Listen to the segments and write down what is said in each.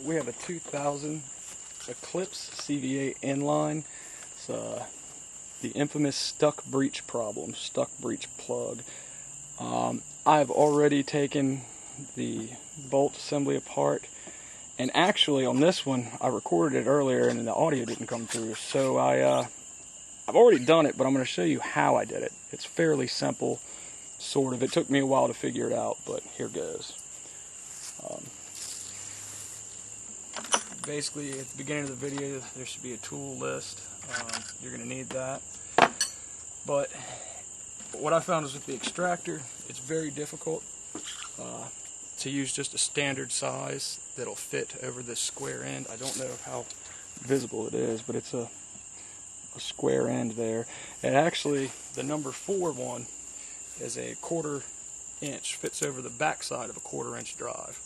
We have a 2000 Eclipse CVA inline. It's the infamous stuck breech problem, stuck breech plug. I've already taken the bolt assembly apart, and actually on this one I recorded it earlier and the audio didn't come through, so I've already done it, but I'm going to show you how I did it. It's fairly simple, sort of. It took me a while to figure it out, but here goes. Basically, at the beginning of the video, there should be a tool list. You're going to need that. But what I found is with the extractor, it's very difficult to use just a standard size that'll fit over this square end. I don't know how visible it is, but it's a square end there. And actually, the number 4 one is a 1/4 inch, fits over the back side of a 1/4 inch drive.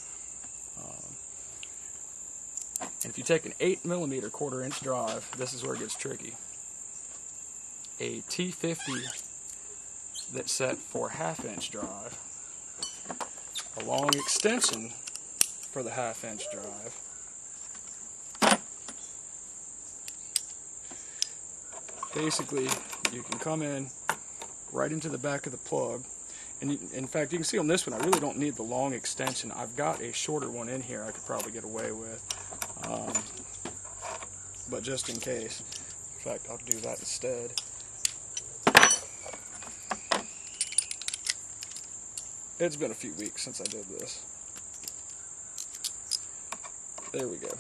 And if you take an 8mm 1/4 inch drive, this is where it gets tricky. A T50 that's set for 1/2 inch drive, a long extension for the 1/2 inch drive, basically you can come in right into the back of the plug, and in fact you can see on this one I really don't need the long extension. I've got a shorter one in here I could probably get away with, but just in case, in fact I'll do that instead. It's been a few weeks since I did this. There we go.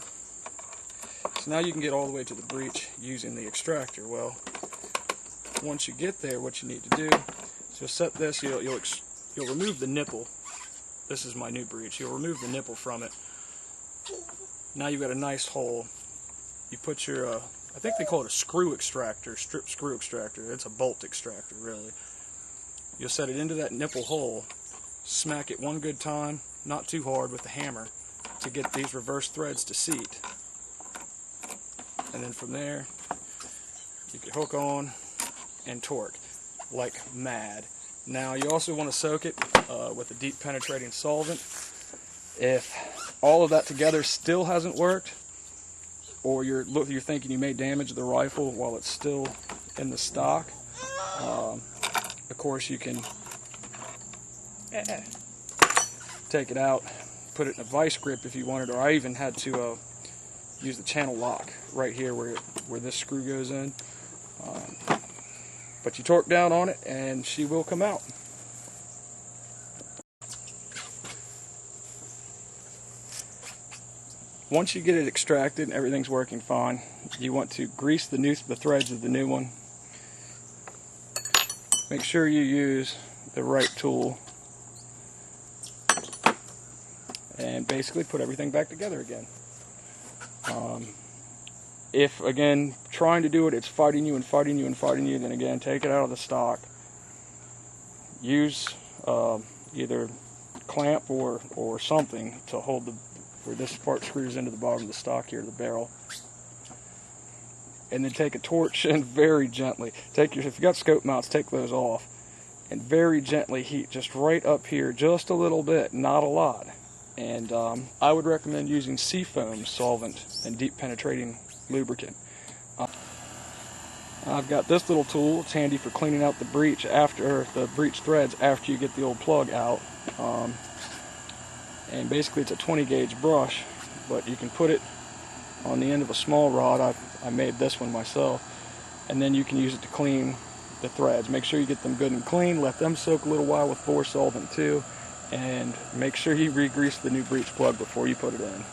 So now you can get all the way to the breech using the extractor. Well, once you get there, what you need to do is you'll set this, you'll remove the nipple. This is my new breech. You'll remove the nipple from it. Now you've got a nice hole. You put your, I think they call it a screw extractor, strip screw extractor. It's a bolt extractor, really. You'll set it into that nipple hole. Smack it one good time, not too hard, with the hammer to get these reverse threads to seat. And then from there, you can hook on and torque like mad. Now you also want to soak it with a deep penetrating solvent. If all of that together still hasn't worked, or you're thinking you may damage the rifle while it's still in the stock, of course you can take it out, put it in a vice grip if you wanted, or I even had to use the channel lock right here where this screw goes in. But you torque down on it and she will come out. Once you get it extracted and everything's working fine, you want to grease the threads of the new one. Make sure you use the right tool and basically put everything back together again. If, again, trying to do it, it's fighting you and fighting you and fighting you, then again, take it out of the stock. Use either clamp or something to hold where this part screws into the bottom of the stock here, the barrel. And then take a torch and very gently, if you got scope mounts, take those off, and very gently heat just right up here, just a little bit, not a lot. And I would recommend using seafoam solvent and deep penetrating lubricant. I've got this little tool. It's handy for cleaning out the breech threads after you get the old plug out. And basically it's a 20 gauge brush, but you can put it on the end of a small rod. I made this one myself, and then you can use it to clean the threads. Make sure you get them good and clean. Let them soak a little while with bore solvent too. And make sure you re-grease the new breech plug before you put it in.